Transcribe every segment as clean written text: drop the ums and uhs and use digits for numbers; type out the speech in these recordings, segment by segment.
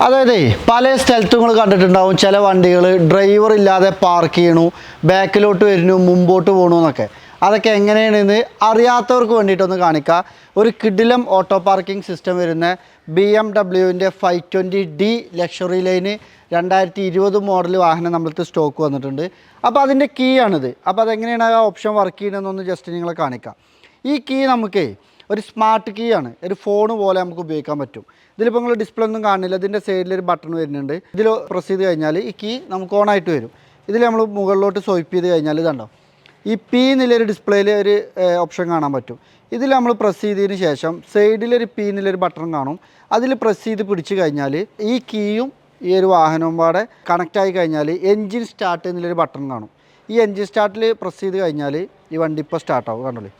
അതായത് പല സ്ഥലത്തും നിങ്ങൾ കണ്ടിട്ടുണ്ടാവും ചില വണ്ടികൾ ഡ്രൈവർ ഇല്ലാതെ പാർക്ക് ചെയ്യണു, ബാക്കിലോട്ട് വരുന്നു, മുമ്പോട്ട് പോകണു എന്നൊക്കെ. അതൊക്കെ എങ്ങനെയാണെന്ന് അറിയാത്തവർക്ക് വേണ്ടിയിട്ടൊന്ന് കാണിക്കുക. ഒരു കിഡിലം ഓട്ടോ പാർക്കിംഗ് സിസ്റ്റം വരുന്ന BMW 520D luxury line 2020 model വാഹനം നമ്മൾക്ക് സ്റ്റോക്ക് വന്നിട്ടുണ്ട്. അപ്പോൾ അതിൻ്റെ കീ ആണിത്. അപ്പോൾ അതെങ്ങനെയാണ് ആ ഓപ്ഷൻ വർക്ക് ചെയ്യുന്നതെന്നൊന്ന് ജസ്റ്റ് നിങ്ങളെ കാണിക്കാം. ഈ കീ നമുക്ക് ഒരു സ്മാർട്ട് കീ ആണ്, ഒരു ഫോൺ പോലെ നമുക്ക് ഉപയോഗിക്കാൻ പറ്റും. ഇതിലിപ്പോൾ നിങ്ങൾ ഡിസ്പ്ലേ ഒന്നും കാണില്ല, ഇതിൻ്റെ സൈഡിലൊരു ബട്ടൺ വരുന്നുണ്ട്. ഇതിൽ പ്രസ് ചെയ്ത് കഴിഞ്ഞാൽ ഈ കീ നമുക്ക് ഓൺ ആയിട്ട് വരും. ഇതിൽ നമ്മൾ മുകളിലോട്ട് സ്വൈപ്പ് ചെയ്ത് കഴിഞ്ഞാൽ ഇതുണ്ടോ, ഈ പി എന്നുള്ളൊരു ഡിസ്പ്ലേയിൽ ഒരു ഓപ്ഷൻ കാണാൻ പറ്റും. ഇതിൽ നമ്മൾ പ്രസ് ചെയ്തതിന് ശേഷം സൈഡിലൊരു പി എന്നുള്ളൊരു ബട്ടൺ കാണും. അതിൽ പ്രസ് ചെയ്ത് പിടിച്ച് കഴിഞ്ഞാൽ ഈ കീയും ഈ ഒരു വാഹനവും പാടെ കണക്റ്റായി കഴിഞ്ഞാൽ എൻജിൻ സ്റ്റാർട്ട് എന്നുള്ളൊരു ബട്ടൺ കാണും. ഈ എൻജിൻ സ്റ്റാർട്ടിൽ പ്രസ് ചെയ്ത് കഴിഞ്ഞാൽ ഈ വണ്ടി ഇപ്പോൾ സ്റ്റാർട്ടാവും. കണ്ടോളൂ,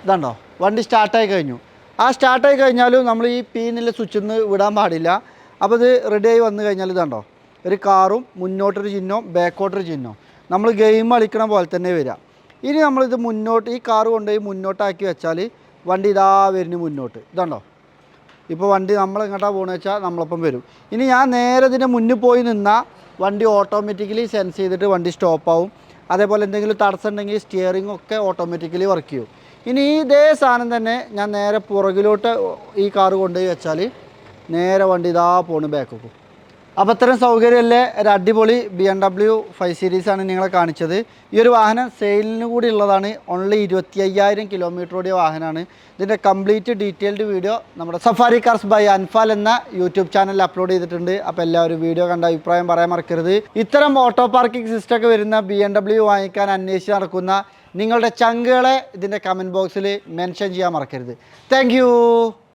ഇതാണ്ടോ വണ്ടി സ്റ്റാർട്ടായി കഴിഞ്ഞു. ആ സ്റ്റാർട്ടായി കഴിഞ്ഞാലും നമ്മൾ ഈ പി എന്നുള്ള സ്വിച്ചിൽ നിന്ന് വിടാൻ പാടില്ല. അപ്പോൾ ഇത് റെഡിയായി വന്നു കഴിഞ്ഞാൽ ഇതാണ്ടോ ഒരു കാറും മുന്നോട്ടൊരു ചിഹ്നവും ബാക്കോട്ടൊരു ചിഹ്നവും, നമ്മൾ ഗെയിം കളിക്കണ പോലെ തന്നെ വരിക. ഇനി നമ്മളിത് മുന്നോട്ട് ഈ കാറ് കൊണ്ടുപോയി മുന്നോട്ടാക്കി വെച്ചാൽ വണ്ടി ഇതാ വരുന്നു മുന്നോട്ട്. ഇതാണ്ടോ ഇപ്പോൾ വണ്ടി നമ്മളെങ്ങോട്ടാണ് പോകുന്നത് വെച്ചാൽ നമ്മളൊപ്പം വരും. ഇനി ഞാൻ നേരെ ഇതിൻ്റെ മുന്നിൽ പോയി നിന്നാൽ വണ്ടി ഓട്ടോമാറ്റിക്കലി സെൻസ് ചെയ്തിട്ട് വണ്ടി സ്റ്റോപ്പാവും. അതേപോലെ എന്തെങ്കിലും തടസ്സം ഉണ്ടെങ്കിൽ സ്റ്റിയറിംഗ് ഒക്കെ ഓട്ടോമാറ്റിക്കലി വർക്ക് ചെയ്യും. ഇനി ഇതേ സാധനം തന്നെ ഞാൻ നേരെ പുറകിലോട്ട് ഈ കാറ് കൊണ്ടുപോയി വെച്ചാൽ നേരെ വണ്ടി ഇതാ പോണ് ബാക്കൊക്കെ. അപ്പോൾ ഇത്രയും സൗകര്യമല്ലേ, ഒരു അടിപൊളി BMW 5 സീരീസാണ് നിങ്ങളെ കാണിച്ചത്. ഈ ഒരു വാഹനം സെയിലിന് കൂടി ഉള്ളതാണ്. ഓൺലി 25,000 കിലോമീറ്റർ ഓടിയ വാഹനമാണ്. ഇതിൻ്റെ കംപ്ലീറ്റ് ഡീറ്റെയിൽഡ് വീഡിയോ നമ്മുടെ സഫാരി കാർസ് ബൈ അൻഫാൽ എന്ന യൂട്യൂബ് ചാനലിൽ അപ്ലോഡ് ചെയ്തിട്ടുണ്ട്. അപ്പോൾ എല്ലാവരും വീഡിയോ കണ്ട അഭിപ്രായം പറയാൻ മറക്കരുത്. ഇത്തരം ഓട്ടോ പാർക്കിംഗ് സിസ്റ്റമൊക്കെ വരുന്ന BMW വാങ്ങിക്കാൻ അന്വേഷിച്ച് നടക്കുന്ന നിങ്ങളുടെ ചങ്കുകളെ ഇതിൻ്റെ കമൻറ്റ് ബോക്സിൽ മെൻഷൻ ചെയ്യാൻ മറക്കരുത്. താങ്ക്